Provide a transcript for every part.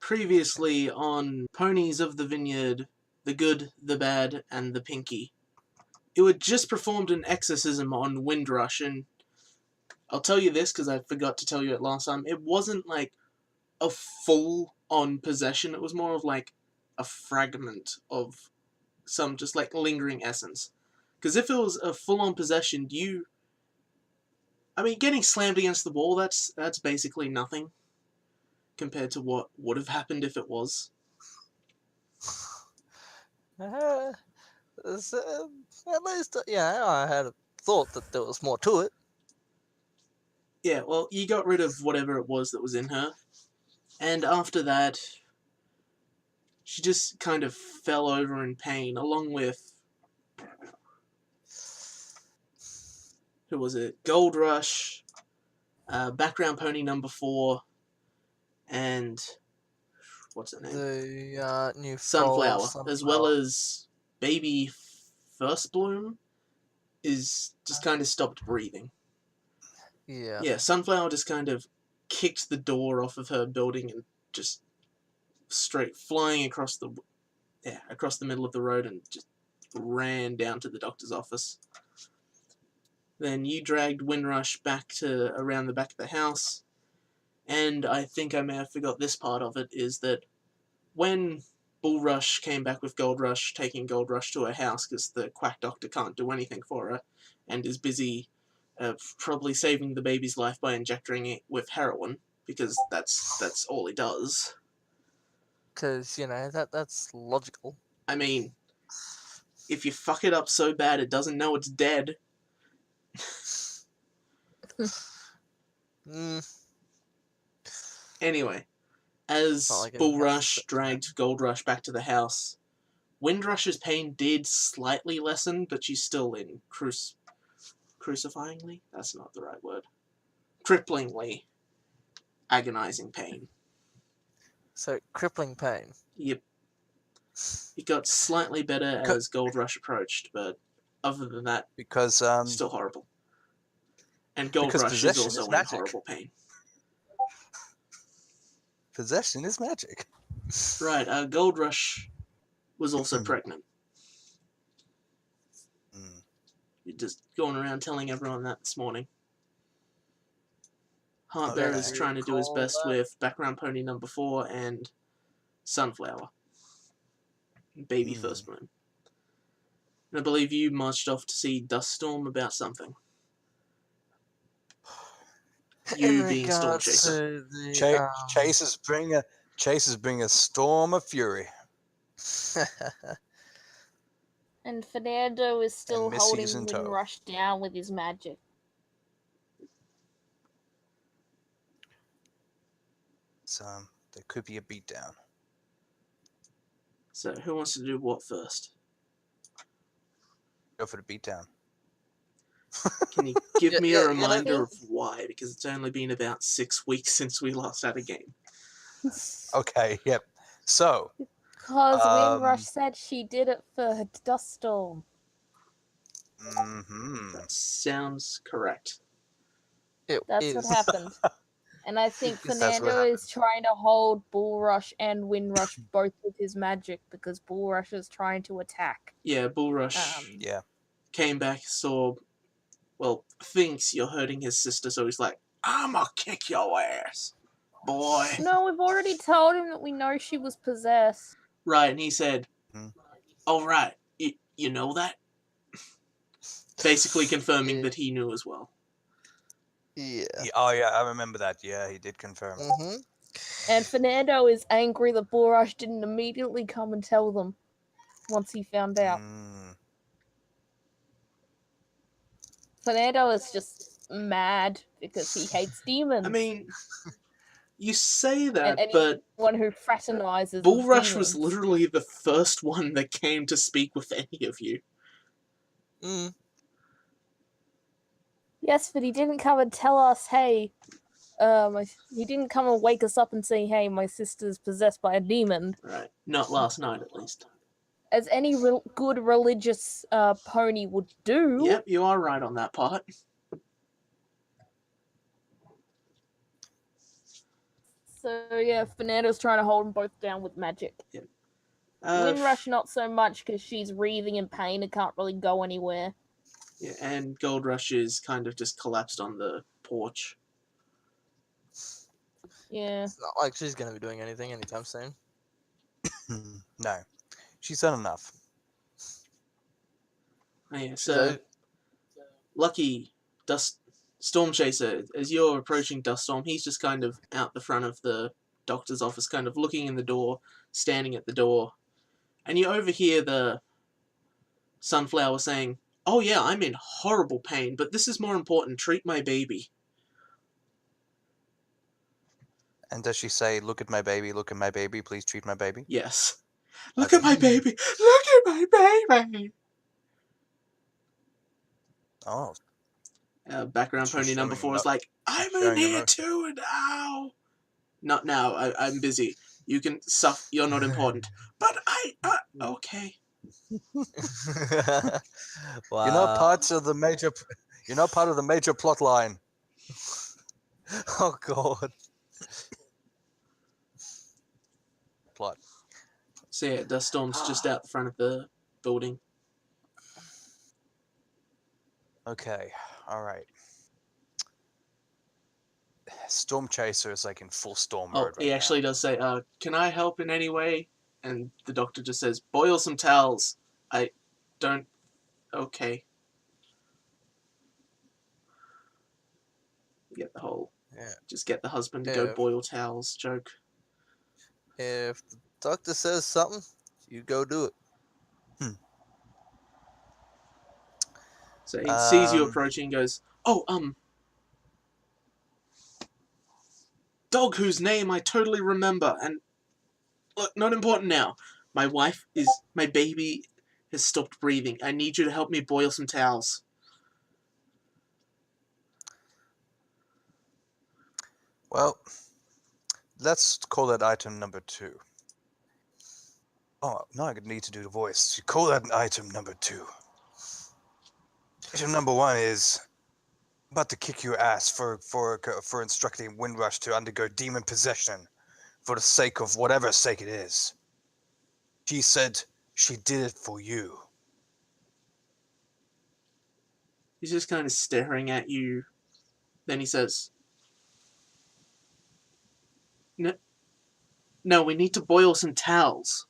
Previously on Ponies of the Vineyard, the Good, the Bad, and the Pinky. It had just performed an exorcism on Windrush, and I'll tell you this because I forgot to tell you it last time. It wasn't like a full-on possession. It was more of like a fragment of some just like lingering essence. Because if it was a full-on possession, getting slammed against the wall, that's basically nothing compared to what would have happened if it was. At least, I had a thought that there was more to it. Yeah, well, you got rid of whatever it was that was in her. And after that, she just kind of fell over in pain, along with... who was it? Gold Rush, background pony number 4, and... what's her name? The new Sunflower, Sunflower, as well as baby First Bloom, is just kind of stopped breathing. Yeah. Yeah, Sunflower just kind of kicked the door off of her building and just straight flying across the middle of the road and just ran down to the doctor's office. Then you dragged Windrush back to around the back of the house, and I think I may have forgot this part of it, is that when Bullrush came back with Gold Rush, taking Gold Rush to her house because the quack doctor can't do anything for her and is busy probably saving the baby's life by injecting it with heroin, because that's all he does. Because, that's logical. I mean, if you fuck it up so bad it doesn't know it's dead. Anyway, as Bullrush dragged Gold Rush back to the house, Windrush's pain did slightly lessen, but she's still in crucifyingly? That's not the right word. Cripplingly agonizing pain. So, crippling pain. Yep. It got slightly better as Gold Rush approached, but other than that, because still horrible. And Gold Rush is also in horrible pain. Possession is magic. Right, Gold Rush was also pregnant. You're just going around telling everyone that this morning. Heartbearer's trying to do his best with background pony number 4 and Sunflower. Baby First Bloom. And I believe you marched off to see Duststorm about something. You being Storm Chaser. Chasers bring a storm of fury. And Fernando is still holding Windrush down with his magic. So there could be a beatdown. So who wants to do what first? Go for the beatdown. Can you give me a reminder of why? Because it's only been about 6 weeks since we last had a game. Okay, yep. So... because Windrush said she did it for her Duststorm. That sounds correct. That's what happened. And I think Fernando is trying to hold Bullrush and Windrush both with his magic because Bullrush is trying to attack. Yeah, Bullrush came back, thinks you're hurting his sister, so he's like, I'ma kick your ass, boy. No, we've already told him that we know she was possessed. Right, and he said, oh, right, you know that? Basically confirming that he knew as well. Yeah. Oh, yeah, I remember that. Yeah, he did confirm. And Fernando is angry that Bullrush didn't immediately come and tell them once he found out. Fernando is just mad because he hates demons. I mean... You say that, but anyone who fraternizes Bullrush was literally the first one that came to speak with any of you. Yes, but he didn't come and tell us, hey, he didn't come and wake us up and say, hey, my sister's possessed by a demon. Right, not last night at least. As any good religious pony would do. Yep, you are right on that part. So yeah, Fernando's trying to hold them both down with magic. Windrush not so much because she's wreathing in pain and can't really go anywhere. Yeah, and Gold Rush is kind of just collapsed on the porch. Yeah. It's not like she's going to be doing anything anytime soon. No, she's done enough. Oh, yeah, so Lucky Storm Chaser, as you're approaching Duststorm, he's just kind of out the front of the doctor's office, kind of looking in the door, standing at the door, and you overhear the Sunflower saying, "Oh yeah, I'm in horrible pain, but this is more important. Treat my baby." And does she say, look at my baby, please treat my baby? Yes. Look at my baby! Look at my baby! Oh. Background She's pony number showing 4 is like, I'm in showing here emotion. too now! Not now, I'm busy. You can suffer, you're not important. But okay. Wow. You're not part of the major. You're not part of the major plot line. Oh god. Plot. So yeah, Duststorm's just out the front of the building. Okay. All right. Storm Chaser is like in full storm Oh, mode right he actually does say, can I help in any way? And the doctor just says, boil some towels. I don't... Okay. You get the whole... Yeah. Just get the husband to go boil towels joke. If the doctor says something, you go do it. So he sees you approaching and goes, oh, dog whose name I totally remember, and look, not important now. My baby has stopped breathing. I need you to help me boil some towels. Well, let's call that item number 2. Oh, now I need to do the voice. You call that item number 2. Item number 1 is about to kick your ass for instructing Windrush to undergo demon possession for the sake of whatever sake it is. She said she did it for you. He's just kind of staring at you. Then he says, No, we need to boil some towels.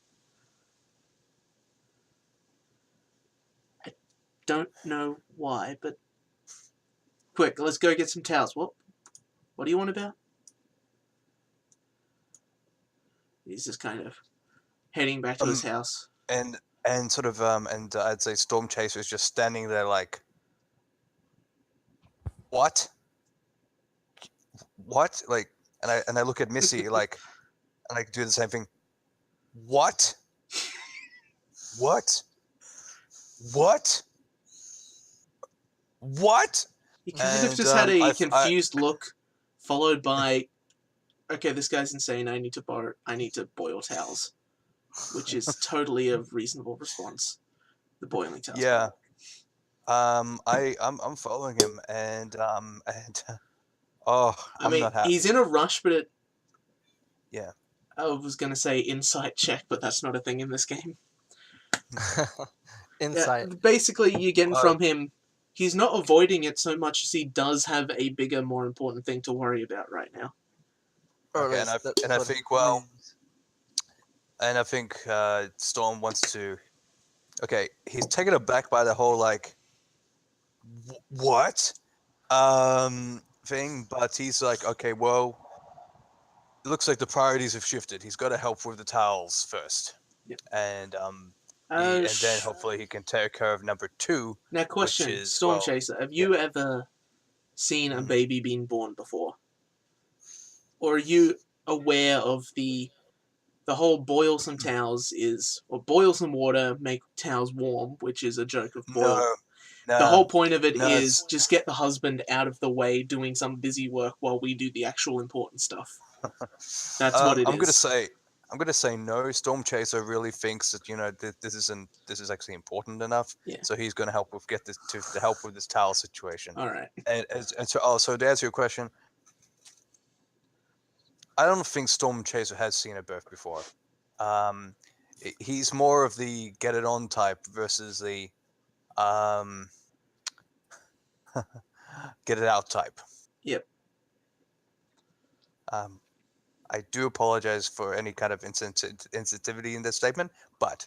I don't know why, but... Quick, let's go get some towels. What do you want about? He's just kind of heading back to his house. And sort of I'd say Storm Chaser is just standing there like, what? Like, and I look at Missy like, and I do the same thing. What? What? He kind of just had a confused look, followed by, okay, this guy's insane. I need to boil towels, which is totally a reasonable response. The boiling towels. Yeah. I'm following him, and oh, I mean, not happy. he's in a rush, but yeah. I was gonna say insight check, but that's not a thing in this game. Insight. Yeah, basically, you're getting from him. He's not avoiding it so much as he does have a bigger, more important thing to worry about right now. Okay, and I think Storm wants to. Okay, he's taken aback by the whole like, what, thing, but he's like, okay, well, it looks like the priorities have shifted. He's got to help with the towels first, yep. And then hopefully he can take care of number 2. Now, question, which is, Storm Chaser, have you ever seen a baby being born before? Or are you aware of the whole boil some towels or boil some water, make towels warm, which is a joke of boil. No, the whole point of it is just get the husband out of the way doing some busy work while we do the actual important stuff. That's what it is. I'm gonna say no. Storm Chaser really thinks that this is actually important enough. Yeah. So he's gonna help with to help with this towel situation. All right. And so to answer your question, I don't think Storm Chaser has seen a birth before. He's more of the get it on type versus the get it out type. Yep. I do apologize for any kind of insensitivity in this statement, but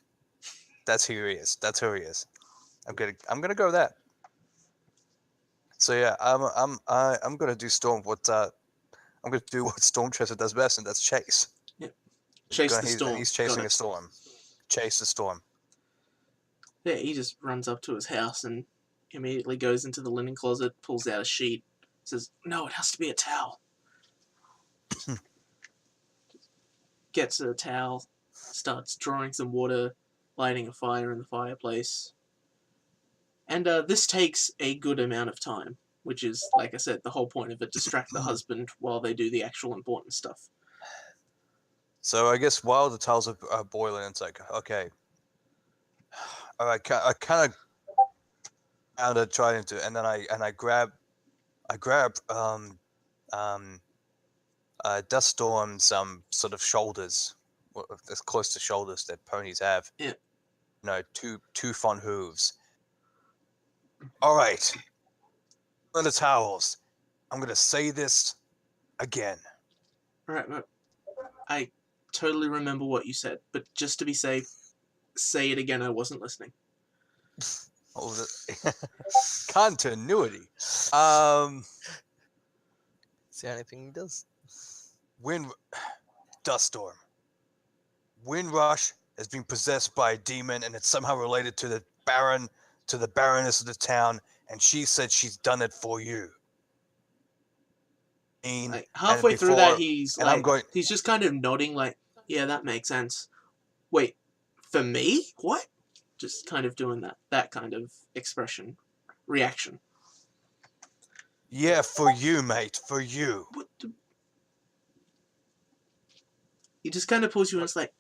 that's who he is. That's who he is. I'm gonna go with that. So yeah, I'm gonna do Storm. I'm gonna do what Storm Chaser does best, and that's chase. Yep. Chase the storm. He's chasing a storm. Chase the storm. Yeah, he just runs up to his house and immediately goes into the linen closet, pulls out a sheet, says, "No, it has to be a towel." Gets a towel, starts drawing some water, lighting a fire in the fireplace. And this takes a good amount of time, which is, like I said, the whole point of it, distract the husband while they do the actual important stuff. So I guess while the towels are boiling, it's like, okay, I kind of try to, and then I grab Dust Storm's sort of shoulders, as close to shoulders that ponies have. Yeah. You know, two fun hooves. All right, on the towels. I'm gonna say this again. Right, I totally remember what you said, but just to be safe, say it again. I wasn't listening. Oh, continuity. It's the only thing he does. Dust Storm. Windrush has been possessed by a demon, and it's somehow related to the Baroness of the town, and she said she's done it for you. Like, halfway through that, he's just kind of nodding, like, yeah, that makes sense. Wait, for me? What? Just kind of doing that kind of reaction. Yeah, for you, mate, for you. What the... He just kind of pulls you and it's like,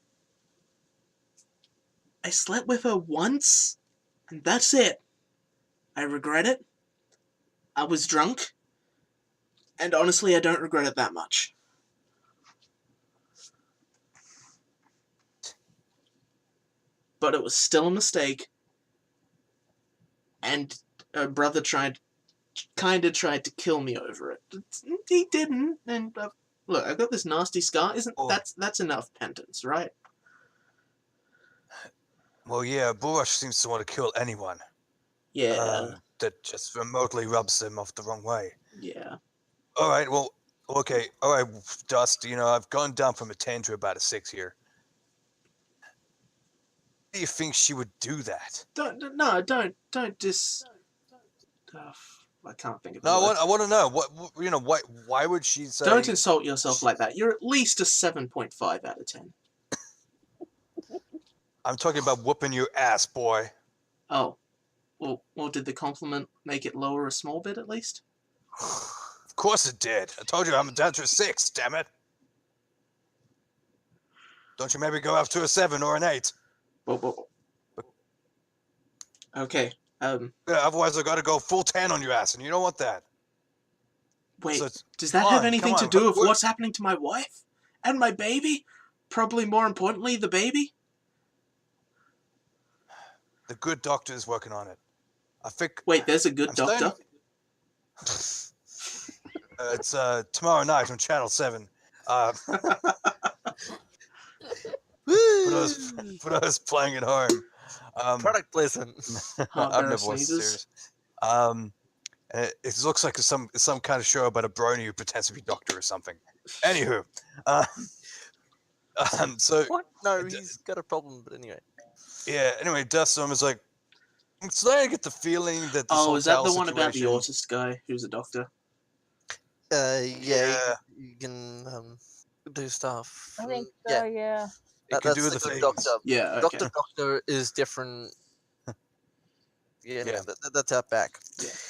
I slept with her once, and that's it. I regret it. I was drunk. And honestly, I don't regret it that much. But it was still a mistake. And her brother kind of tried to kill me over it. He didn't. And look, I've got this nasty scar. That's enough penance, right? Well, yeah, Bullrush seems to want to kill anyone. Yeah. That just remotely rubs them off the wrong way. Yeah. All right, well, okay. All right, Dust, I've gone down from a 10 to about a 6 here. Do you think she would do that? Don't I can't think of it. No, I want to know. Why would she say... Don't insult yourself like that. You're at least a 7.5 out of 10. I'm talking about whooping your ass, boy. Oh. Well, did the compliment make it lower a small bit, at least? Of course it did. I told you I'm down to a 6, damn it. Don't you maybe go up to a 7 or an 8? Okay. Yeah, otherwise I got to go full 10 on your ass, and you don't want that. Wait, So does that have anything to do with what's happening to my wife? And my baby? Probably more importantly, the baby? The good doctor is working on it. I think... Wait, there's a good doctor? It's tomorrow night on Channel 7. For those playing at home. Product placement. I've never watched the series. It looks like some kind of show about a brony who pretends to be doctor or something. Anywho, so What? No, he's got a problem. But anyway. Yeah. Anyway, Dust Storm is like. I'm starting to get the feeling that. This is that the one about the autist guy who's a doctor? Yeah. You can do stuff. I think so. Yeah. It can do That's the the things. doctor. Yeah. Okay. Doctor is different. Yeah. No, that's out back.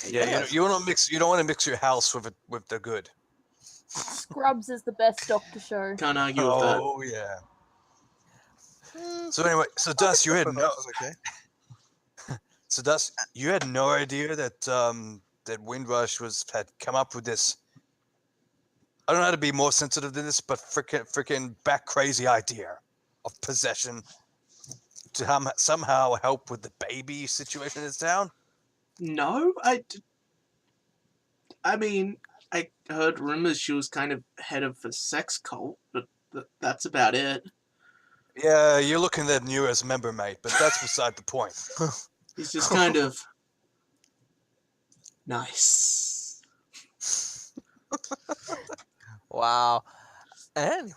Yeah. You don't want to mix your house with the good. Scrubs is the best doctor show. Can't argue with that. Oh yeah. So anyway, Dust, you had no. Okay. So Dust, you had no idea that that Windrush had come up with this I don't know how to be more sensitive than this, but freaking back crazy idea of possession to somehow help with the baby situation in this town. No, I mean, I heard rumors she was kind of head of a sex cult, but that's about it. Yeah, you're looking at newest member, mate, but that's beside the point. He's just kind of nice. Wow. Anyway.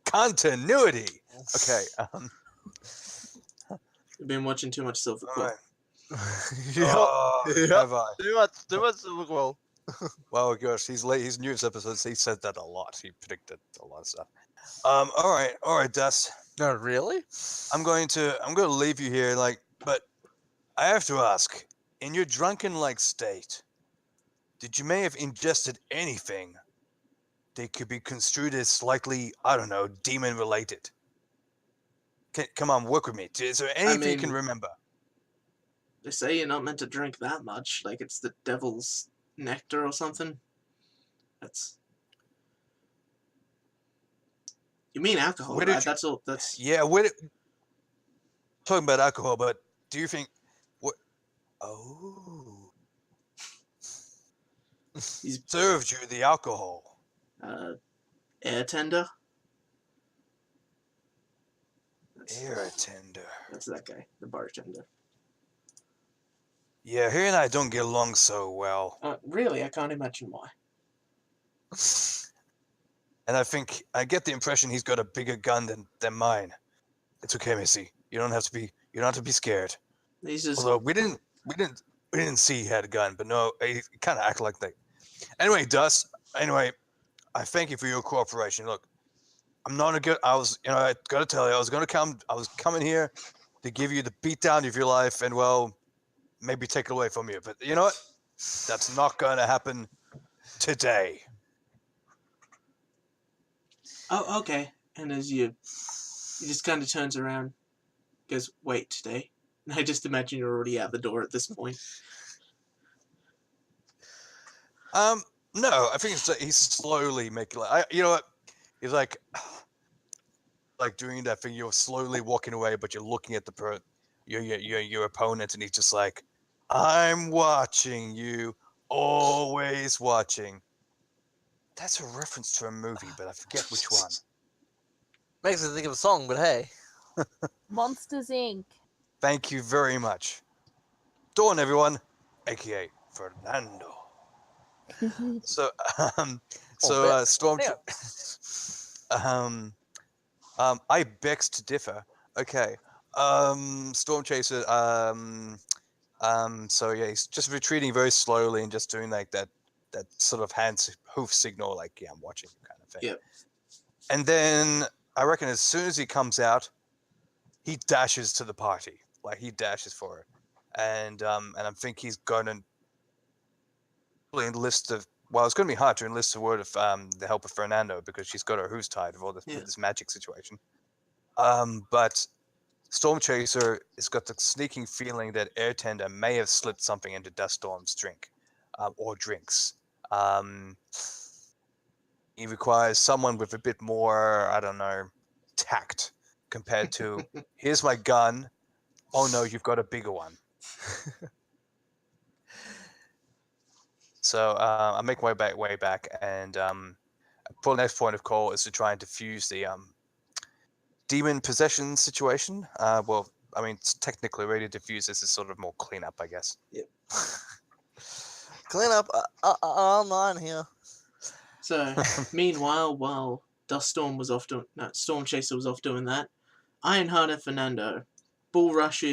Continuity. Okay. You've been watching too much Silver All Quill. right. Yep. Have I? Too much well. Well, gosh, he's late. His news episodes. He said that a lot. He predicted a lot of stuff. All right, Dust. No, really? I'm going to leave you here. But I have to ask: in your drunken-like state, did you may have ingested anything that could be construed as slightly, I don't know, demon-related? Come on, work with me. Is there anything you can remember? They say you're not meant to drink that much, like it's the devil's nectar or something. That's... You mean alcohol, right? That's all. That's... Yeah, talking about alcohol, but do you think what? Oh, He's served you the alcohol. air tender. Air tender. That's that guy, the bartender. Yeah, he and I don't get along so well. Really, I can't imagine why. And I get the impression he's got a bigger gun than mine. It's okay, Missy. You don't have to be scared. He's just... Although we didn't see he had a gun, but no, he kind of acted like that. Anyway, Dust. Anyway, I thank you for your cooperation. Look, I'm not a good. I gotta tell you, I was coming here to give you the beatdown of your life, and well, maybe take it away from you. But you know what? That's not going to happen today. Oh, okay. And as he just kind of turns around, goes, "Wait, today?" And I just imagine you're already out the door at this point. No, I think he's slowly making you know what? He's like doing that thing. You're slowly walking away, but you're looking at your opponent, and he's just like, "I'm watching you, always watching." That's a reference to a movie, but I forget which one. Makes me think of a song, but hey. Monsters Inc. Thank you very much. Dawn, everyone, aka Fernando. So, Storm. I begs to differ. Okay. Storm Chaser. So yeah, he's just retreating very slowly and just doing like that sort of hoof signal, like, yeah, I'm watching you kind of thing. Yep. And then I reckon as soon as he comes out, he dashes to the party. Like, he dashes for it. And I think he's going to enlist it's going to be hard to enlist the word of the help of Fernando, because she's got her hooves tied with all this, with this magic situation. But Storm Chaser has got the sneaking feeling that Air Tender may have slipped something into Dust Storm's drink, or drinks. He requires someone with a bit more, I don't know, tact compared to, here's my gun. Oh no, you've got a bigger one. So I make my way back, and for the next point of call is to try and defuse the demon possession situation. Well, I mean, it's technically ready to defuse. This is sort of more cleanup, I guess. Yep. Cleanup online here. So, meanwhile, while Storm Chaser was off doing that, Ironheart and Fernando, Bull Rush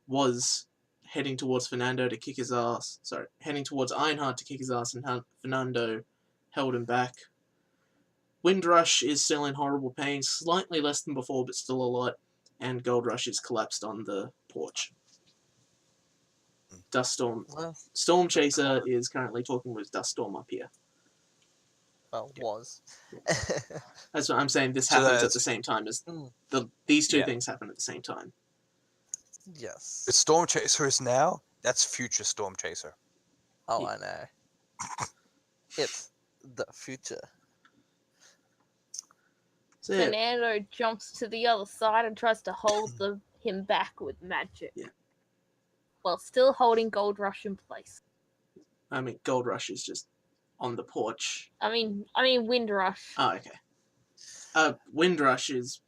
was heading towards Fernando to kick his ass. Sorry, heading towards Ironheart to kick his ass, and Fernando held him back. Windrush is still in horrible pain, slightly less than before, but still a lot, and Gold Rush is collapsed on the porch. Storm Chaser is currently talking with Dust Storm up here. Well, was. That's what I'm saying. This happens at the same time as these two things happen at the same time. Yes. The Storm Chaser is now. That's future Storm Chaser. Oh, I know. It's the future. So yeah, Fernando jumps to the other side and tries to hold him back with magic. Yeah. While still holding Gold Rush in place. I mean, Gold Rush is just on the porch. I mean Wind Rush. Oh, okay. Wind Rush is...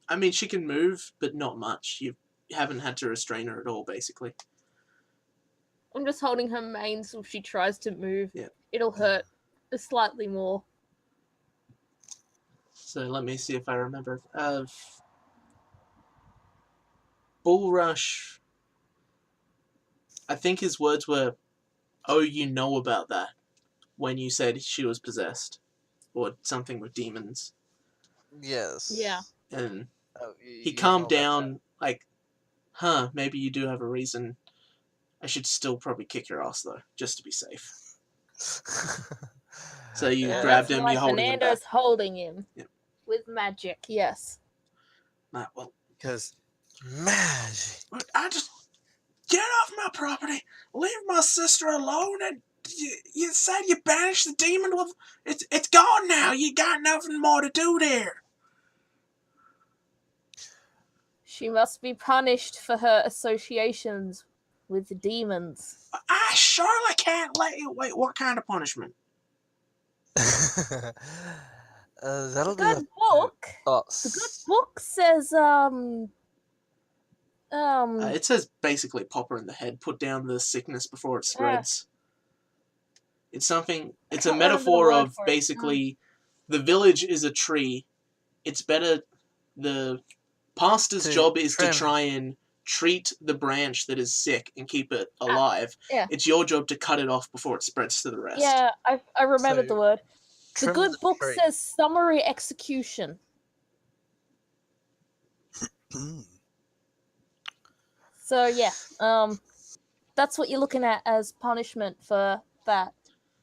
I mean, she can move, but not much. You haven't had to restrain her at all, basically. I'm just holding her mane so if she tries to move, Yeah. it'll hurt slightly more. So let me see if I remember. Bull Rush... I think his words were, "Oh, you know about that," when you said she was possessed. Or something with demons. Yes. Yeah. And Oh, he you calmed know about down, like, maybe you do have a reason. I should still probably kick your ass, though, just to be safe. that. So you Yeah, grabbed That's him, why you're holding him back. Fernando's holding him. Yeah. With magic, yes. Nah, well, Because magic. I just... Get off my property! Leave my sister alone, and you said you banished the demon? Well, it's gone now! You got nothing more to do there! She must be punished for her associations with the demons. I surely can't let you... Wait, what kind of punishment? That'll The be good book. us. The good book says It says basically pop her in the head, put down the sickness before it spreads. It's something... It's a can't remember the metaphor word of for it. basically... The village is a tree. It's better... The pastor's To job is trim. to try and treat the branch that is sick and keep it alive. yeah. It's your job to cut it off before it spreads to the rest. Yeah, I remembered So, the word. The Trim good book tree. says summary execution. So yeah, that's what you're looking at as punishment for that.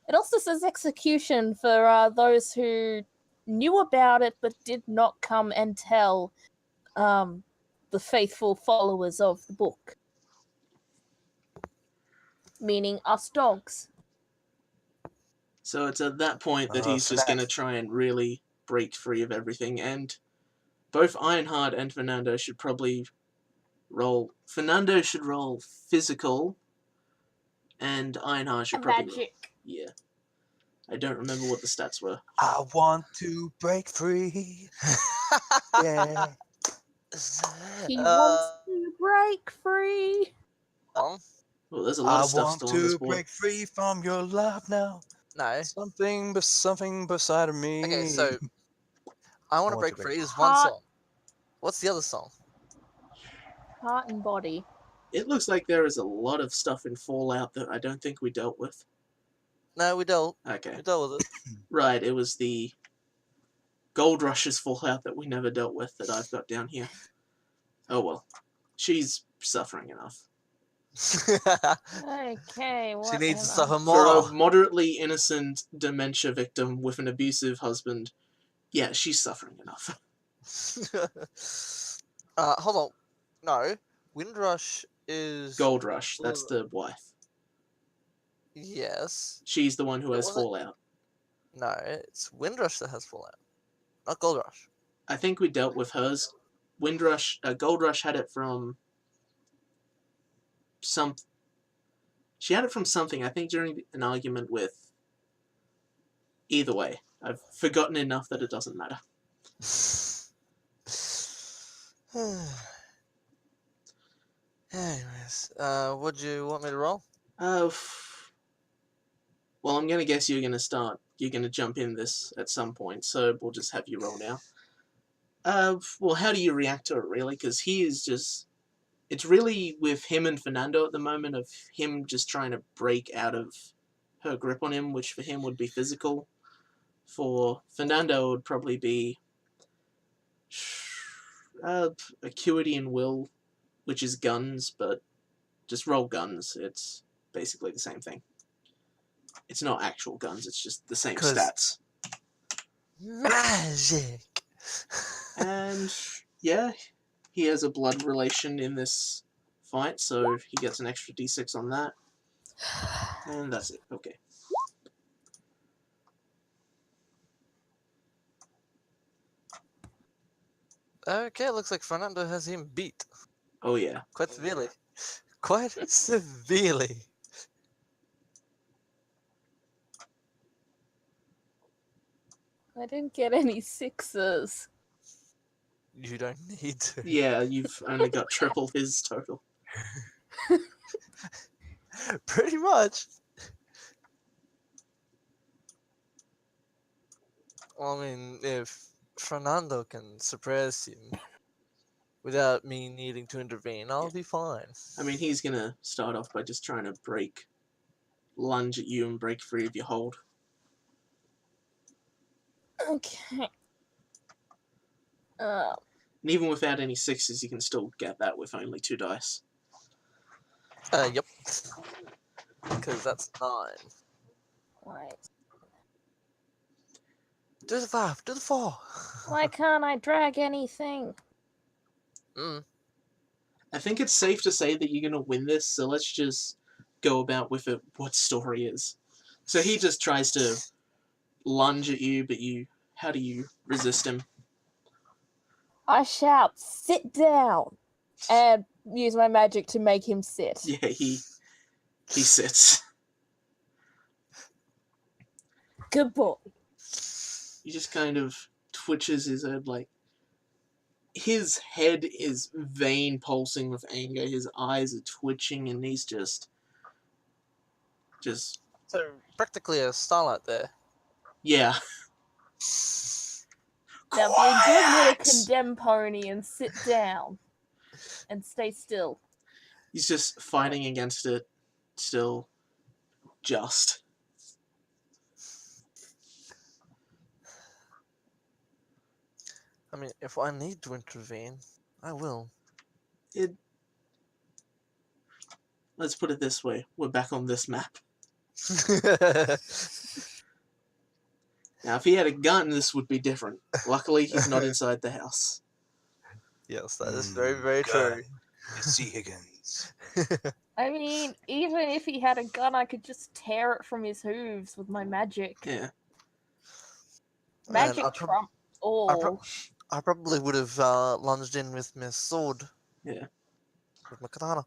It also says execution for those who knew about it but did not come and tell the faithful followers of the book. Meaning us dogs. So it's at that point that he's just going to try and really break free of everything, and both Ironheart and Fernando should probably roll... Fernando should roll physical, and Ironheart should probably roll... Magic. Yeah. I don't remember what the stats were. I want to break free. Yeah. He wants to break free. Well, there's a lot of stuff still on this to board. break free from your love now. No. Something beside of me. Okay, so I want to break free is one Heart. song. What's the other song? Heart and body. It looks like there is a lot of stuff in Fallout that I don't think we dealt with. No, we don't. Okay. We dealt with it. Right, it was the Gold Rush's Fallout that we never dealt with that I've got down here. Oh well. She's suffering enough. Okay, what She needs to am I- suffer For more. a moderately innocent dementia victim with an abusive husband, yeah, she's suffering enough. Hold on. No. Windrush is... Gold Rush, that's the wife. Yes. She's the one who It has wasn't- Fallout. No, it's Windrush that has Fallout. Not Gold Rush. I think we dealt with hers. Windrush, Gold Rush had it from she had it from something, I think during an argument with... Either way, I've forgotten enough that it doesn't matter. Anyways, would you want me to roll? Well, I'm going to guess you're going to jump in this at some point, so we'll just have you roll now. Well, how do you react to it, really? Because he is just... It's really with him and Fernando at the moment, of him just trying to break out of her grip on him, which for him would be physical. For Fernando, it would probably be acuity and will, which is guns, but just roll guns. It's basically the same thing. It's not actual guns, it's just the same 'Cause- stats. Magic! And yeah, he has a blood relation in this fight, so he gets an extra d6 on that. And that's it. Okay. Okay, looks like Fernando has him beat Oh yeah. quite severely. Quite severely. I didn't get any sixes. You don't need to. Yeah, you've only got triple his total. Pretty much. Well, I mean, if Fernando can suppress him without me needing to intervene, I'll be fine. I mean, he's gonna start off by just trying to lunge at you and break free of your hold. Okay. And even without any sixes, you can still get that with only 2 dice. Yep. Because that's 9. Right. Do the 5, do the 4. Why can't I drag anything? I think it's safe to say that you're gonna win this, so let's just go about with it what story is. So he just tries to lunge at you, but how do you resist him? I shout, sit down, and use my magic to make him sit. Yeah, he sits. Good boy. He just kind of twitches his head, like his head is vein pulsing with anger. His eyes are twitching, and he's just So, practically a starlight there. yeah. Now be a good little Quiet! condemn pony and sit down. And stay still. He's just fighting against it, still. Just. I mean, if I need to intervene, I will. Let's put it this way: we're back on this map. Now, if he had a gun, this would be different. Luckily, he's not inside the house. Yes, that is very, very true. C. Higgins. I mean, even if he had a gun, I could just tear it from his hooves with my magic. Yeah. Magic Man, trumps all. I probably would have lunged in with my sword. Yeah. With my katana.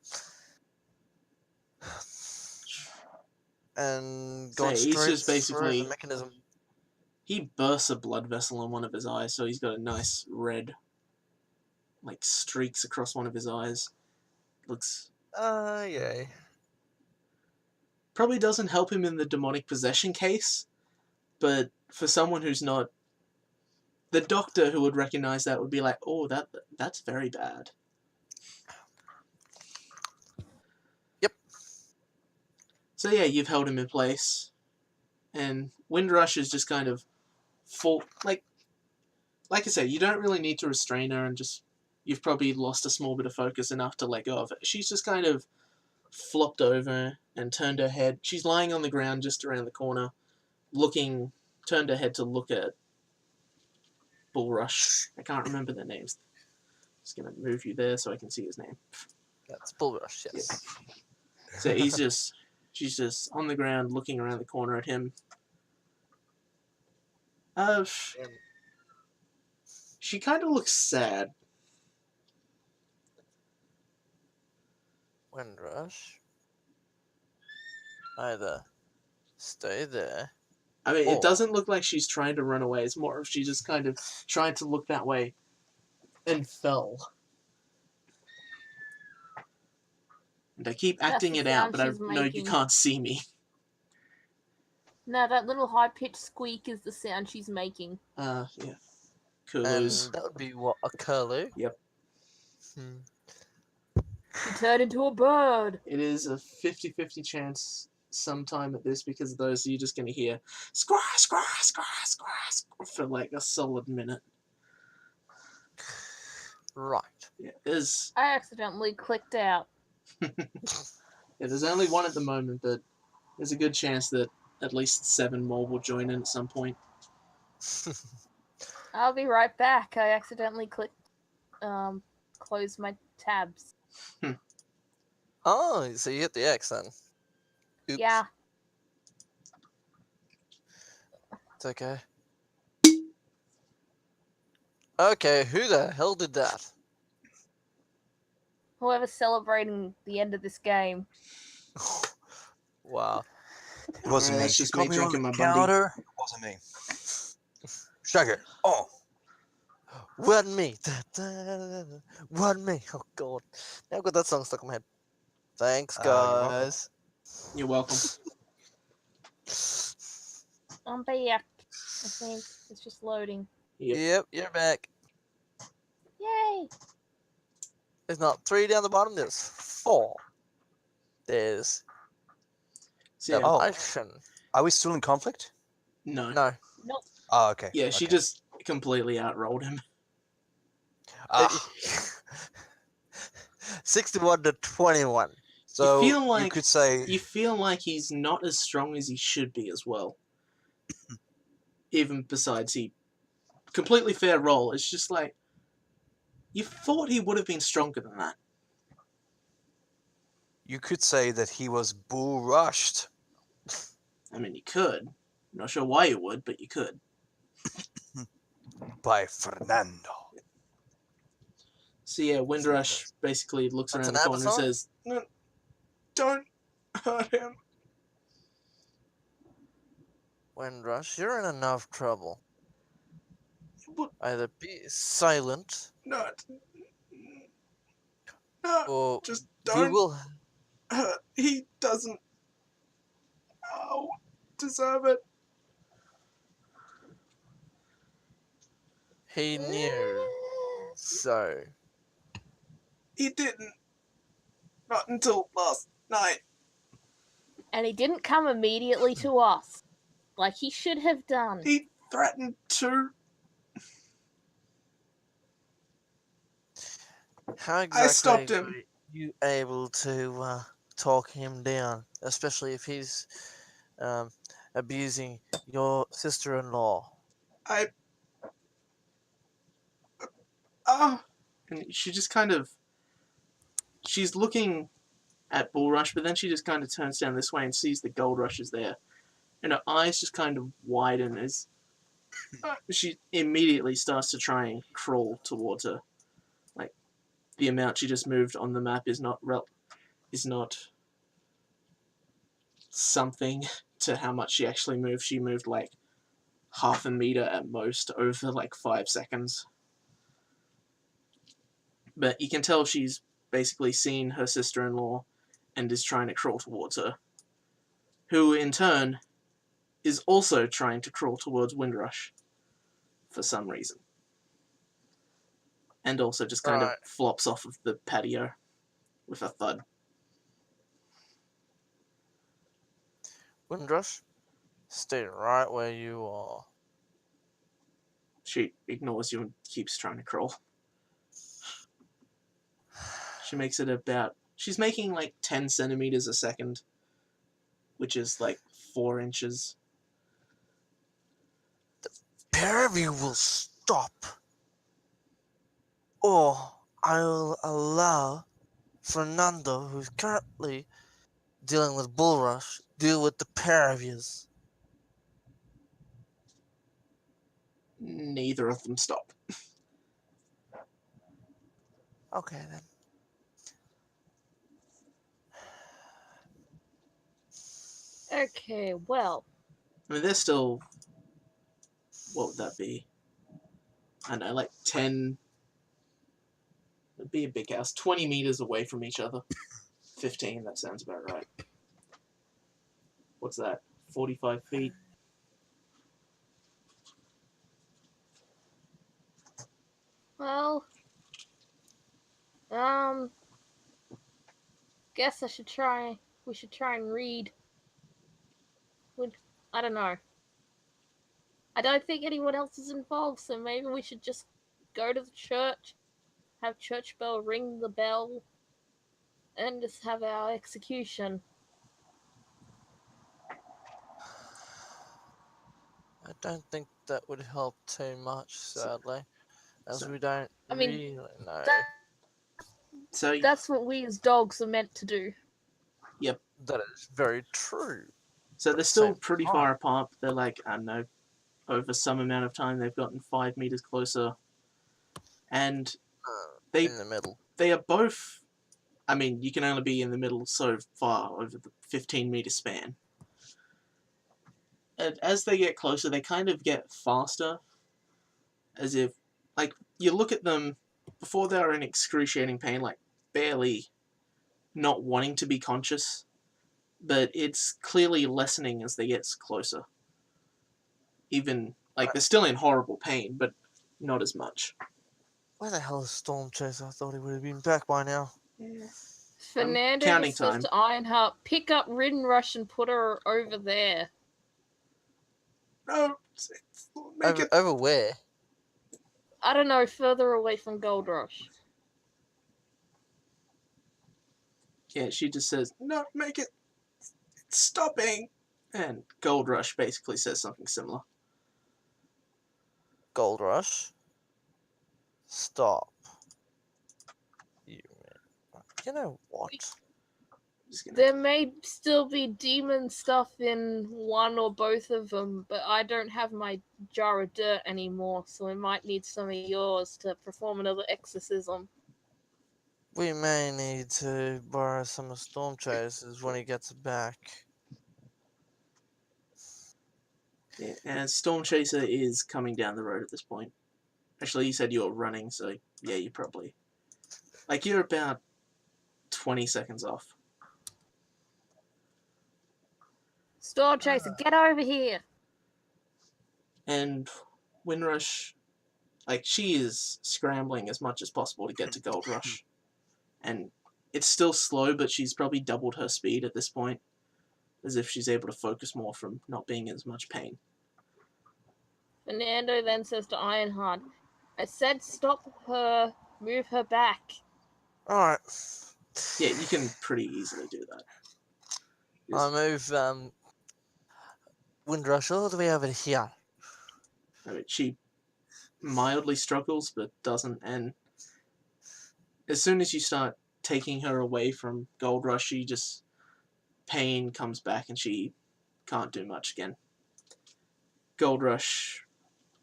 And So gone he's straight just through basically- the mechanism. He bursts a blood vessel in one of his eyes, so he's got a nice red, like, streaks across one of his eyes. Looks... Yay. Probably doesn't help him in the demonic possession case, but for someone who's not... The doctor who would recognize that would be like, oh, that's very bad. Yep. So yeah, you've held him in place, and Windrush is just kind of full... Like I said, you don't really need to restrain her, and just... You've probably lost a small bit of focus enough to let go of it. She's just kind of flopped over and turned her head. She's lying on the ground just around the corner, turned her head to look at Bullrush. I can't remember their names. Just going to move you there so I can see his name. That's Bullrush, yes. Yeah. So she's just on the ground looking around the corner at him. She kind of looks sad. Windrush. Either stay there. I mean, Or- it doesn't look like she's trying to run away. It's more of she just kind of tried to look that way and fell. And I keep That's acting the it out, sound but I she's know you making. can't see me. No, that little high-pitched squeak is the sound she's making. Yeah. And Curlews. that would be what? A curlew? Yep. She turned into a bird. It is a 50-50 chance sometime at this, because of those you're just going to hear scraw, scraw, scraw, scraw, scraw for like a solid minute. Right. Yeah, there's I accidentally clicked out. there's only one at the moment, but there's a good chance that at least 7 more will join in at some point. I'll be right back. I accidentally clicked, close my tabs. Oh, so you hit the X then. Oops. Yeah. It's okay. Okay, who the hell did that? Whoever's celebrating the end of this game. Wow. It wasn't Alright, me. that's She just called me me on the drinking my Bundy. counter. It wasn't me. Shaggy. Oh. One me. Da, da, da, da. One me. Oh god. Now I've got that song stuck in my head. Thanks, You're welcome. guys. You're welcome. I'm back. I think it's just loading. Yep. You're back. Yay! There's not 3 down the bottom, there's 4. There's So yeah, the Oh. action. Are we still in conflict? no. No. Nope. Oh, okay. Yeah, she okay. just completely outrolled him. Ah, 61 to 21. so feel like- could say You feel like he's not as strong as he should be as well. Even besides he completely fair roll. It's just like you thought he would have been stronger than that. that he was bull rushed. I mean, you could. I'm not sure why you would, but you could. By Fernando. So yeah, Windrush basically looks That's around an the corner and episode? says, "No, don't hurt him." Windrush, you're in enough trouble. But Either be silent not. No, or just we don't will. hurt. He doesn't deserve it. He knew. So. He didn't. Not until last night. And he didn't come immediately to us, like he should have done. He threatened to. How exactly stopped him. were you able to talk him down, especially if he's abusing your sister-in-law? And she just kind of. She's looking at Bullrush, but then she just kind of turns down this way and sees the Gold Rush is there. And her eyes just kind of widen as she immediately starts to try and crawl towards her. Like, the amount she just moved on the map is not something to how much she actually moved. She moved like half a meter at most over like 5 seconds. But you can tell she's basically seen her sister-in-law and is trying to crawl towards her, who in turn is also trying to crawl towards Windrush for some reason, and also just kind of Right. flops off of the patio with a thud. Windrush, stay right where you are. She ignores you and keeps trying to crawl. She makes it about... She's making like 10 centimeters a second, which is like 4 inches. Pair of you will stop, or I will allow Fernando, who's currently dealing with Bullrush, deal with the pair of yous. Neither of them stop. Okay then. Okay, well, I mean, they're still... What would that be? I don't know, like 10... It'd be a big house. 20 meters away from each other. 15, that sounds about right. What's that? 45 feet? well, guess we should try and read. I don't know. I don't think anyone else is involved, so maybe we should just go to the church, have church bell ring the bell, and just have our execution. I don't think that would help too much, sadly, as so- we don't I mean, really know. So, That's what we as dogs are meant to do. That is very true. so they're still same pretty time. far apart. They're like, I don't know, over some amount of time they've gotten 5 meters closer. and they in the middle. they are both. I mean, you can only be in the middle so far over the 15-meter span. And as they get closer, they kind of get faster, as if, like, you look at them before they're in excruciating pain, like barely not wanting to be conscious, but it's clearly lessening as they get closer. Even, like, they're still in horrible pain, but not as much. Where the hell is Storm Chaser? I thought he would have been back by now. Fernando counting just says time. to Ironheart, pick up Ridden Rush and put her over there. No, make it. Over where? I don't know, further away from Gold Rush. Yeah, she just says, no, make it. It's stopping. And Gold Rush basically says something similar. Gold Rush. Stop. You know what? Just gonna- There may still be demon stuff in one or both of them, but I don't have my jar of dirt anymore, so we might need some of yours to perform another exorcism. We may need to borrow some of Storm Chaser's when he gets back. Yeah, and Storm Chaser is coming down the road at this point. Actually, you said you were running, so yeah, you probably... Like, you're about 20 seconds off. Storm Chaser, get over here! And Windrush, like, she is scrambling as much as possible to get to Gold Rush. And it's still slow, but she's probably doubled her speed at this point, as if she's able to focus more from not being in as much pain. Fernando then says to Ironheart, I said stop her, move her back. Alright. Yeah, you can pretty easily do that. I'll move Windrush all the way over here. I mean, she mildly struggles, but doesn't, and as soon as you start taking her away from Gold Rush, she just... pain comes back and she can't do much again. Gold Rush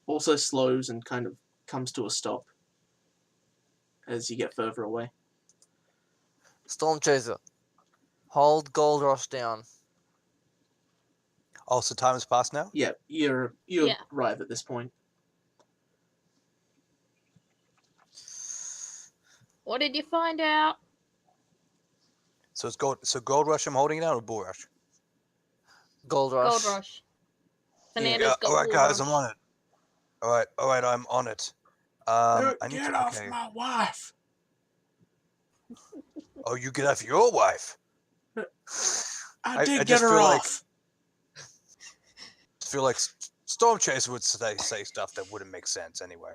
also slows and kind of comes to a stop as you get further away. Storm Chaser. Hold Gold Rush down. Oh, so time has passed now? Yeah, you Yeah. arrive at this point. What did you find out? So it's Gold Rush I'm holding it out, or Bull Rush? Gold Rush. Gold Rush. Fernando's Yeah, got alright Bull guys, Rush. I'm on it. Alright, I'm on it. I need Get to, off okay. my wife! Oh, you get off your wife. I did I get just her feel like- off! I feel like Storm Chaser would say stuff that wouldn't make sense anyway.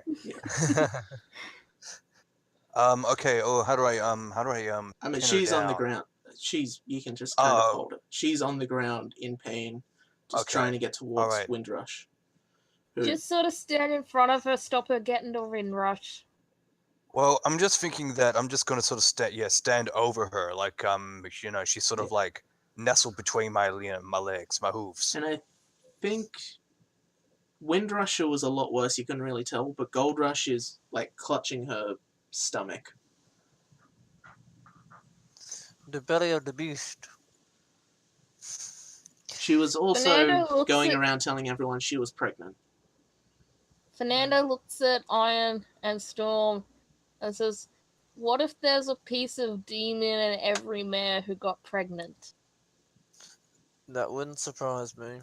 Okay, oh, how do I I mean, pin her she's on the down? ground. You can just kind of Oh. hold it. She's on the ground in pain, just Okay. trying to get towards Alright. Windrush. Who, Just sort of stand in front of her, stop her getting to Ridden Rush. Well, I'm just thinking that I'm just gonna sort of stand over her, like she's sort of like nestled between my my legs, my hooves. and I think Windrusher was a lot worse, you couldn't really tell, but Gold Rush is like clutching her stomach. The belly of the beast. She was also Fernando looks going at- around telling everyone she was pregnant. Fernando looks at Iron and Storm and says, what if there's a piece of demon in every mare who got pregnant? That wouldn't surprise me.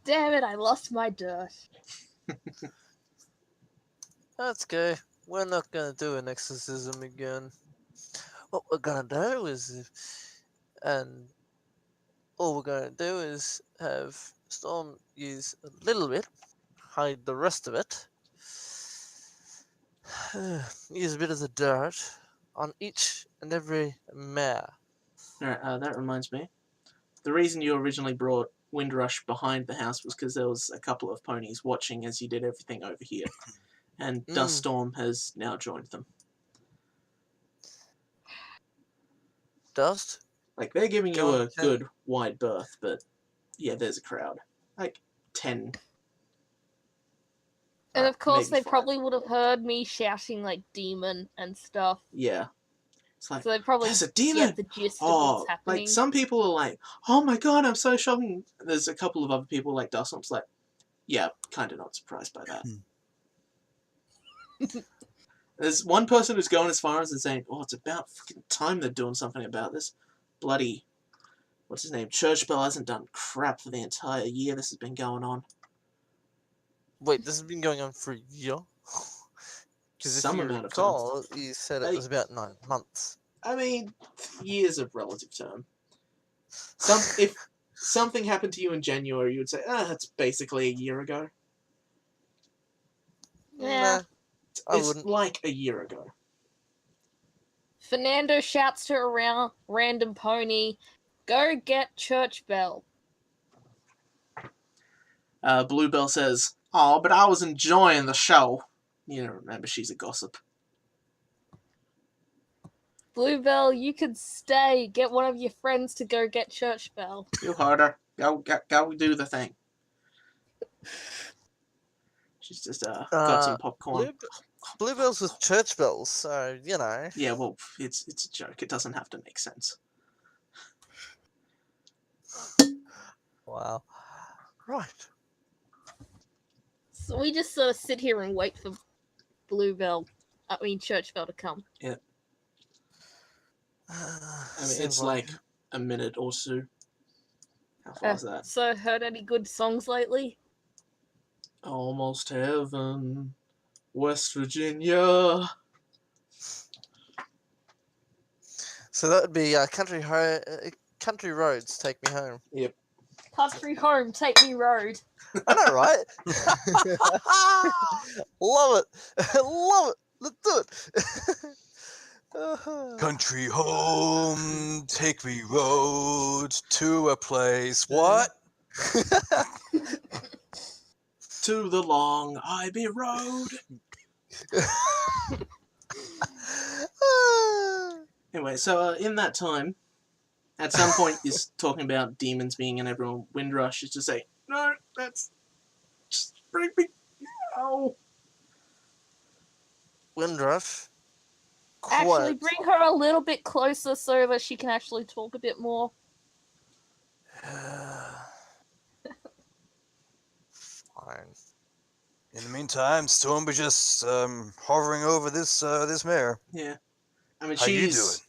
Damn it, I lost my dirt. That's okay. We're not gonna do an exorcism again. What we're gonna do is, all we're gonna do is have Storm use a little bit, hide the rest of it. Use a bit of the dirt on each and every mare. Alright, that reminds me. The reason you originally brought Windrush behind the house was because there was a couple of ponies watching as you did everything over here. And Dust Storm has now joined them. Dust? Like, they're giving you Go on, a good wide berth, but yeah, there's a crowd. Like, 10. And of course, maybe they 5. probably would have heard me shouting like demon and stuff. Yeah. It's like, So they probably there's a demon! get the gist of what's happening. Like, some people are like, oh my god, I'm so shocked. There's a couple of other people like Dustin's like, yeah, kind of not surprised by that. There's one person who's going as far as saying, oh, it's about fucking time they're doing something about this. Bloody, what's his name? Church Bell hasn't done crap for the entire year this has been going on. Wait, this has been going on for a year? Because if Some you amount of recall, you said it Hey. was about 9 months. I mean, years of relative term. If something happened to you in January, you would say, that's basically a year ago. Yeah. Nah, I It's wouldn't. like a year ago. Fernando shouts to a random pony, "Go get Church Bell." Bluebell says, oh, but I was enjoying the show. You know, remember, she's a gossip. Bluebell, you could stay. Get one of your friends to go get Church Bell. You heard her. Go do the thing. She's just got some popcorn. Bluebells with church bells, so, you know. Yeah, well, it's a joke. It doesn't have to make sense. Wow. Right. So we just sort of sit here and wait for Church Bell to come. Yeah. I mean, it's like a minute or so. How far is that? So, heard any good songs lately? Almost Heaven, West Virginia. So that would be Country Roads, Take Me Home. Yep. Country Home, Take Me Road. I know, right? Love it. Love it. Let's do it. Country home, take me road to a place. What? To the Long Ivy Road. Anyway, so in that time, at some point, he's talking about demons being in everyone. Windrush is to say, no, that's just bring me. Oh. Windrush. Actually, Quote. bring her a little bit closer so that she can actually talk a bit more. Fine. In the meantime, Storm was just hovering over this mare. Yeah. I mean, How you she's...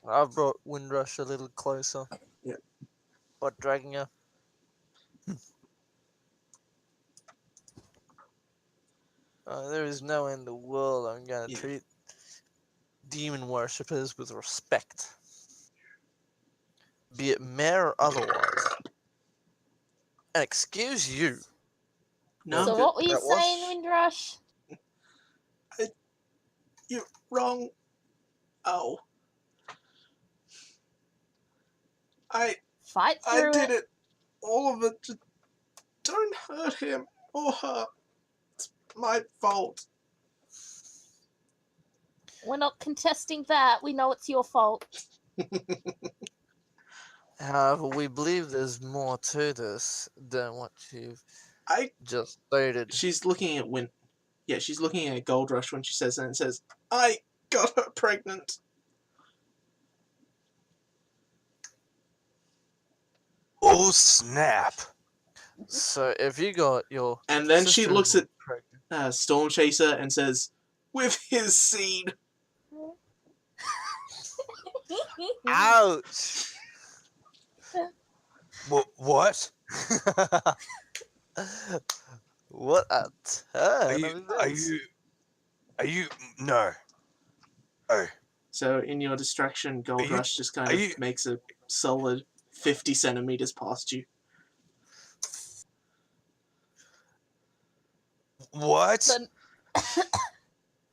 I've brought Windrush a little closer. Yeah. What, dragging her? There is no way in the world I'm going to treat demon worshippers with respect. Be it mare or otherwise. And excuse you. No, So what were you that was- saying, Windrush? You're wrong. Oh. Fight I through did it. it. All of it. Just don't hurt him or her. It's my fault. We're not contesting that. We know it's your fault. However, we believe there's more to this than what you've just stated. She's looking at she's looking at Gold Rush when she says that and says, I got her pregnant. Oh, snap. So if you got your And then she sister looks at pregnant, Storm Chaser and says, with his seed. ouch! What? What a turn! Are you? No. Oh. So in your distraction, Gold Rush just kind of makes a solid 50 centimeters past you. What?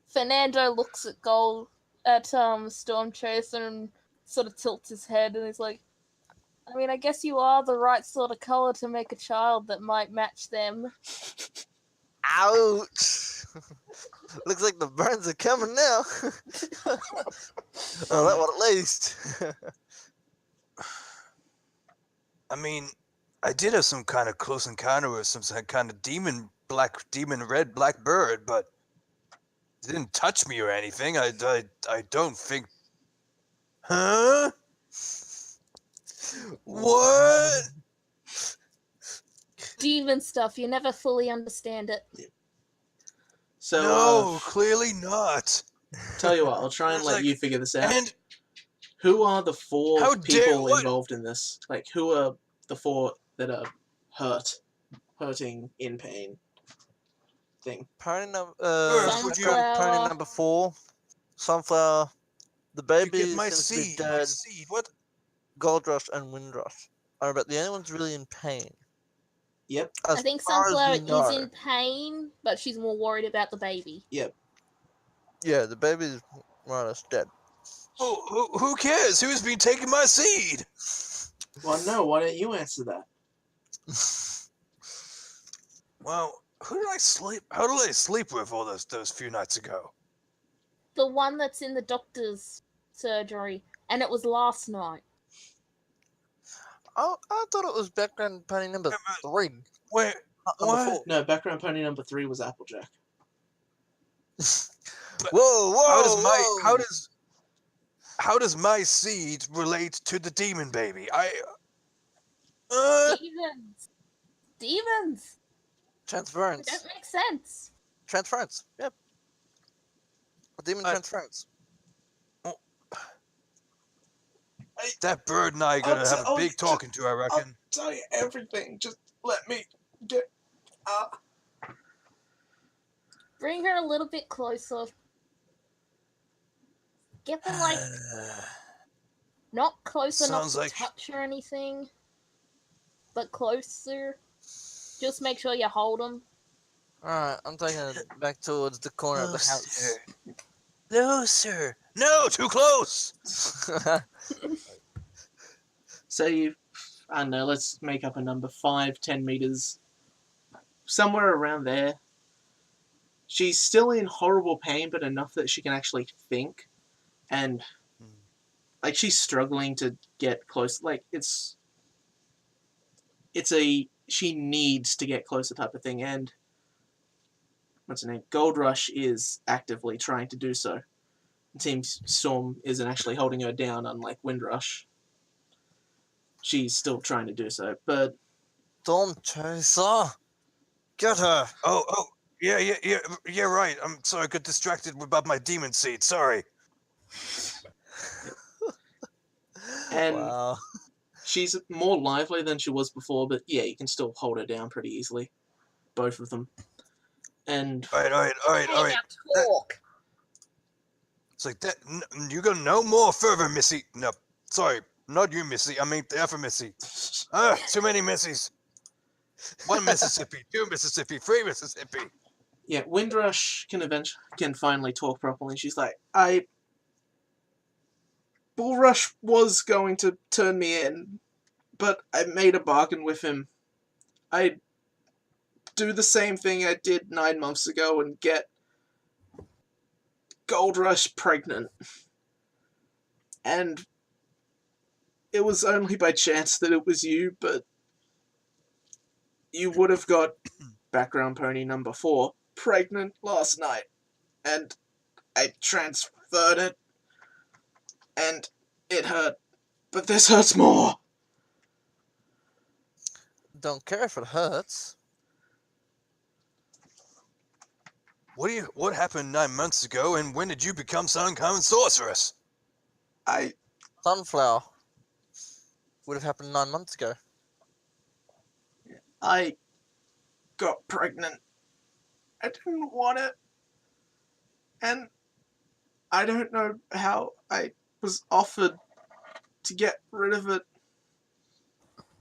Fernando looks at Storm Chaser and sort of tilts his head and is like, I mean, I guess you are the right sort of color to make a child that might match them. Ouch! Looks like the burns are coming now. Well, that one at least. I mean, I did have some kind of close encounter with some kind of red black bird, but it didn't touch me or anything. I don't think. Huh? What? Demon stuff. You never fully understand it. So, No, clearly not. tell you what, I'll try and It's let like- you figure this out. And Who are the four How dare- people what? involved in this? Like, who are the four that are hurting, in pain thing? Pony number First, would you- pony number 4, Sunflower. The you baby get my seems to be seed. My dead. seed. What? Gold Rush and Windrush are about the only ones really in pain. Yep. As I think far as Sunflower we know. is in pain, but she's more worried about the baby. Yeah, the baby's more or less dead. Who cares? Who's been taking my seed? Well, no, why don't you answer that? Well, who did I sleep? How did I sleep with all those few nights ago? The one that's in the doctor's surgery, and it was last night. Oh, I thought it was background pony number 3. Wait, Not number what? 4. No, background pony number 3 was Applejack. Whoa! How does my seed relate to the demon baby? Demons! It Transference. don't make sense. Transference. Yep. A demon transference. That bird and I are gonna have a big talking to, I reckon. Tell you everything. Just let me get. Bring her a little bit closer. Get them, like, not close enough Sounds to like- touch or anything, but closer. Just make sure you hold them. Alright, I'm taking it back towards the corner of the house. Closer. No, too close. So you, I don't know, let's make up a number, 5, 10 meters, somewhere around there. She's still in horrible pain, but enough that she can actually think. And, like, she's struggling to get close. Like, she needs to get closer type of thing. And, what's her name? Gold Rush is actively trying to do so. It seems Storm isn't actually holding her down, unlike Windrush. She's still trying to do so, but... Storm Chaser! Get her! Oh, yeah, right. I'm sorry, I got distracted about my demon seed. Sorry. And Wow. she's more lively than she was before, but yeah, you can still hold her down pretty easily. Both of them. And... All right. Now talk. It's like that. You got no more further, Missy. No, sorry, not you, Missy. I mean the other Missy. Too many Missies. 1 Mississippi, 2 Mississippi, 3 Mississippi. Yeah, Windrush can finally talk properly. She's like, Bullrush was going to turn me in, but I made a bargain with him. I'd do the same thing I did 9 months ago and get Gold Rush pregnant. And it was only by chance that it was you, but you would have got background pony number 4 pregnant last night. And I transferred it. And it hurt. But this hurts more. Don't care if it hurts. What happened 9 months ago, and when did you become some uncommon sorceress? Sunflower. Would have happened 9 months ago. I got pregnant. I didn't want it. And I don't know how I was offered to get rid of it.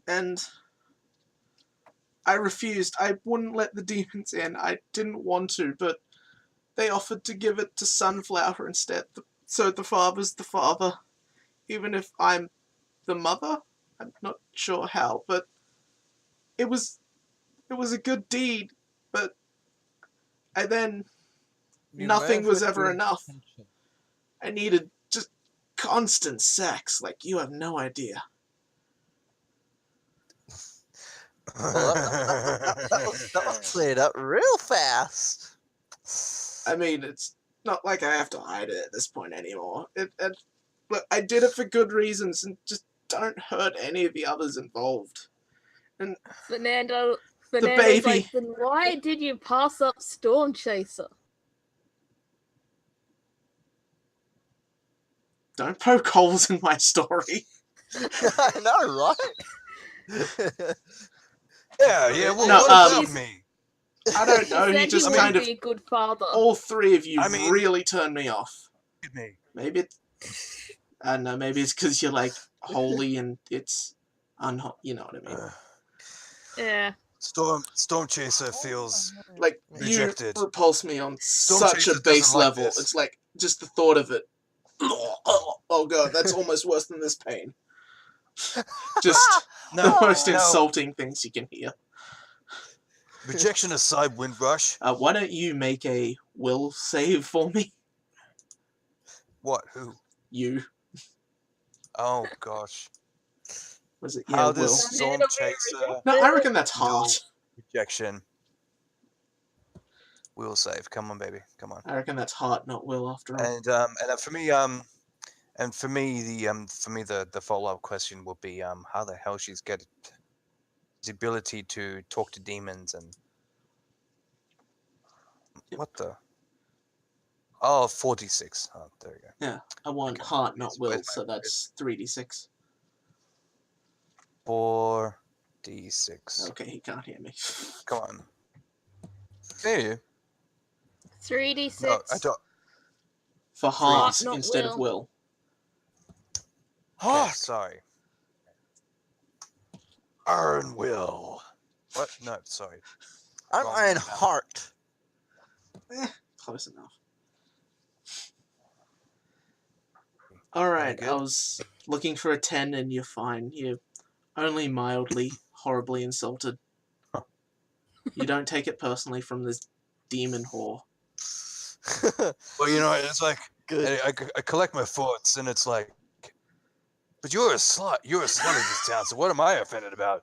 And I refused. I wouldn't let the demons in. I didn't want to, but they offered to give it to Sunflower instead. So the father's the father. Even if I'm the mother? I'm not sure how, but it was a good deed, but nothing was ever enough. I needed just constant sex, like you have no idea. Well, that was cleared up real fast. I mean, it's not like I have to hide it at this point anymore. But I did it for good reasons, and just don't hurt any of the others involved. Fernando's baby. like, then why did you pass up Storm Chaser? Don't poke holes in my story. I know, right? Yeah. Well, No, what about me? I don't know. He Said just he kind would of. be a good father. All three of you I mean- really turned me off. Look at me. Maybe I don't know. Maybe it's because you're like holy and it's you know what I mean. Yeah. Storm Chaser feels Like rejected. you repulse me on Storm such Chaser a base doesn't like level. this. It's like just the thought of it. Oh god, that's almost worse than this pain. Just the No, most no. insulting things you can hear. Rejection aside, Windrush. Why don't you make a will save for me? What? Who? You. Oh gosh. Was it? How Yeah, does will. Storm Chaser No, I reckon that's heart. rejection? Will save. Come on, baby. Come on. I reckon that's heart, not will. After all. And for me the follow-up question would be how the hell she's get the ability to talk to demons and what the 4d6. Oh, there you go. Yeah, I want heart, not Where's will. my- So that's 3d6. 4d6. Okay, he can't hear me. Come on. There you. 3d6. No, I don't. For heart not instead of will. Oh, sorry. Iron will. What? No, sorry. I'm Wrong Iron now. Heart. Close enough. Alright, good? I was looking for a 10 and you're fine. You're only mildly, horribly insulted. You don't take it personally from this demon whore. Well, you know, it's like Good. I collect my thoughts, and it's like, but you're a slut. You're a slut in this town. So what am I offended about?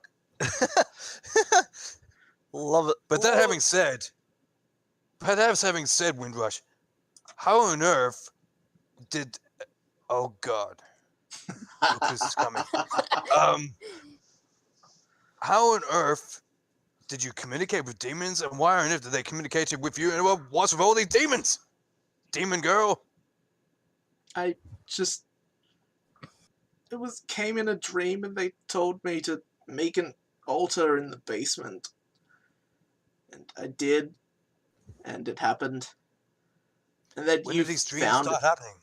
Love it. But that having said, Windrush, how on earth did? Oh God, look who's coming. How on earth did you communicate with demons, and why on earth did they communicate with you? And what's with all these demons? Demon girl. I just... It came in a dream and they told me to make an altar in the basement. And I did. And it happened. And then When you did these dreams found start happening?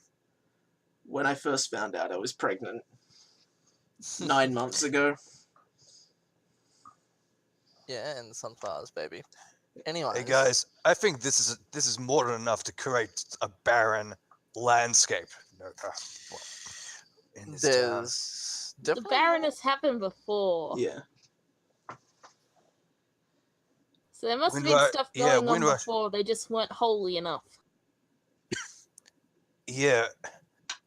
When I first found out I was pregnant. 9 months ago. Yeah, and the sunflowers, baby. Anyway, Hey guys, I think this is more than enough to create a barren landscape. In this town. there's The definitely Baroness happened before. Yeah. So there must have been Windrush- stuff yeah, going on Windrush. before. They just weren't holy enough. Yeah,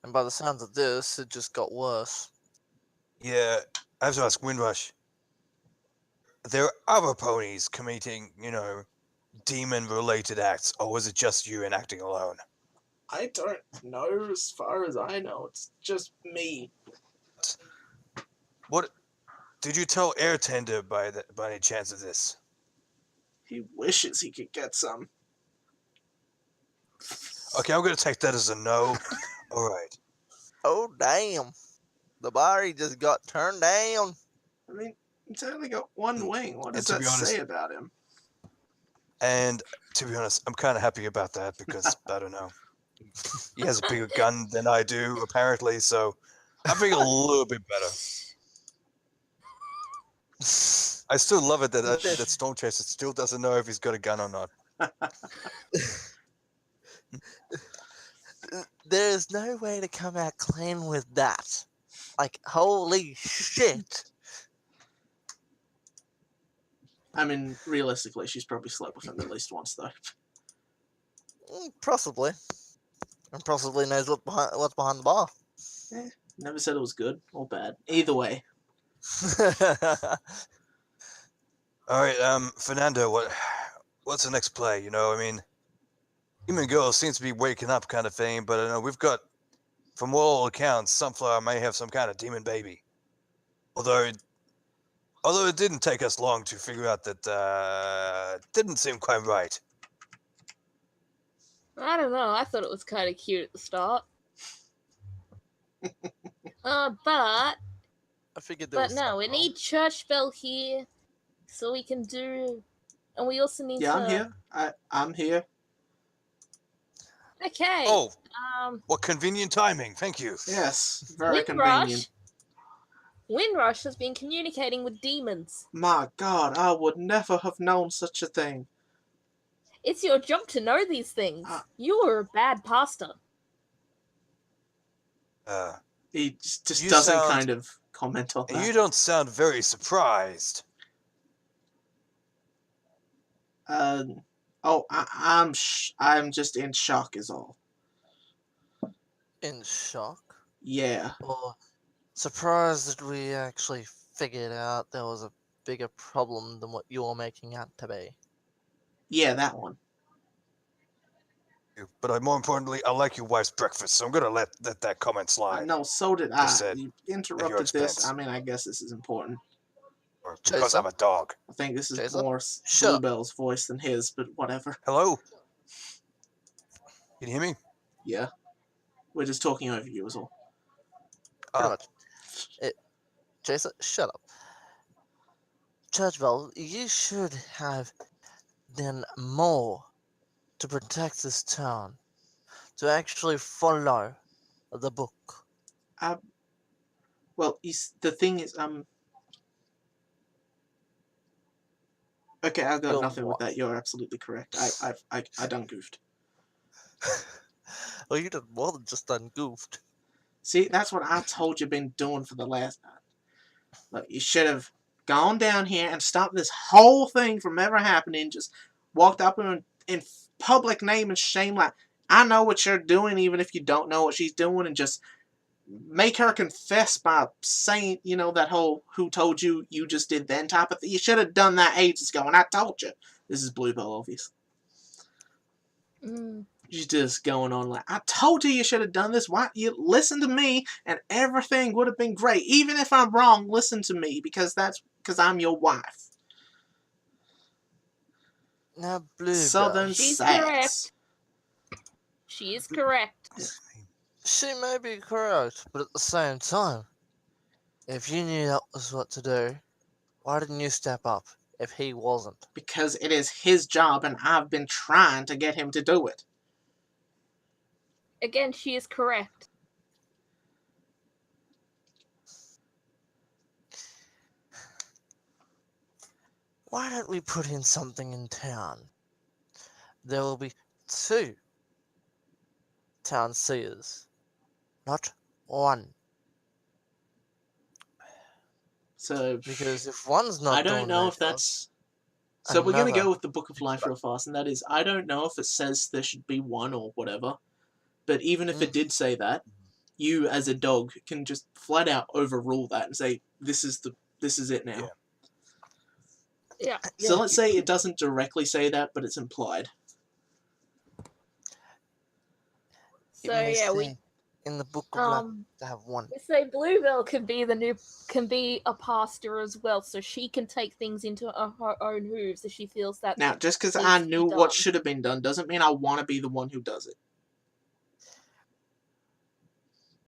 and by the sounds of this, it just got worse. yeah. I have to ask Windrush. There are other ponies committing, demon-related acts, or was it just you and acting alone? I don't know. As far as I know, it's just me. What did you tell Airtender by any chance of this? He wishes he could get some. Okay, I'm gonna take that as a no. All right. Oh damn! The body just got turned down. I mean, he's only got one wing. What does to that be honest- say about him? And to be honest, I'm kind of happy about that because I don't know. He has a bigger gun than I do, apparently, so I feel a little bit better. I still love it that Storm Chaser still doesn't know if he's got a gun or not. There's no way to come out clean with that. Like, holy shit! I mean, realistically, she's probably slept with him at least once, though. Possibly. And possibly knows what's behind the bar. Never said it was good or bad. Either way. All right, Fernando, what's the next play? You know, I mean, Human Girl seems to be waking up, kind of thing. But I know we've got, from all accounts, Sunflower may have some kind of demon baby. Although it didn't take us long to figure out that didn't seem quite right. I don't know. I thought it was kind of cute at the start. But I figured there was no, we something need Church Bell here, so we can do, and we also need Yeah, to. I'm here. I'm here. Okay. Oh, Um, what convenient timing! Thank you. Yes, very convenient. Windrush has been communicating with demons. My God, I would never have known such a thing. It's your job to know these things. You are a bad pastor. He just You doesn't sound- kind of comment on And that. you don't sound very surprised. I'm just in shock, is all. in shock. Yeah. Or surprised that we actually figured out there was a bigger problem than what you're making out to be. Yeah, that one. But more importantly, I like your wife's breakfast, so I'm gonna let that comment slide. No, so did I. Just said, You at your interrupted this. expense. I mean, I guess this is important. Or because Jason? I'm a dog. I think this is Jason? more Shut up. Bluebell's voice than his, but whatever. Hello? Can you hear me? Yeah. We're just talking over you, is all. Pretty much. Jason, shut up. Churchville, you should have done more to protect this town, to actually follow the book. Well, the thing is, okay, I've got You're nothing with what? that. You're absolutely correct. I done goofed. Oh, you did more than just done goofed. See, that's what I told you been doing for the last night. Look, you should have gone down here and stopped this whole thing from ever happening. Just walked up in public name and shame, like, I know what you're doing, even if you don't know what she's doing, and just make her confess by saying, you know, that whole "who told you you just did then" type of thing. You should have done that ages ago, and I told you. This is Bluebell, obviously. She's just going on like, I told you should have done this. Why you listen to me and everything would have been great. Even if I'm wrong, listen to me because I'm your wife. Now, Bluebell. Southern She's sass. correct. She is correct. She may be correct, but at the same time, if you knew that was what to do, why didn't you step up if he wasn't? Because it is his job and I've been trying to get him to do it. Again, she is correct. Why don't we put in something in town? There will be 2 town seers, not 1. So Because if one's not I don't doing know their if job, that's. So we're going to another- go with the Book of Life real fast, and that is, I don't know if it says there should be 1 or whatever, but even if it did say that, you as a dog can just flat out overrule that and say, this is it now. Yeah. So let's say it doesn't directly say that, but it's implied. it So may yeah, we say in the book of life to have 1. we say Bluebell can be a pastor as well, so she can take things into her own hooves if she feels that. Now, just because needs I to be knew what done. should have been done doesn't mean I want to be the one who does it.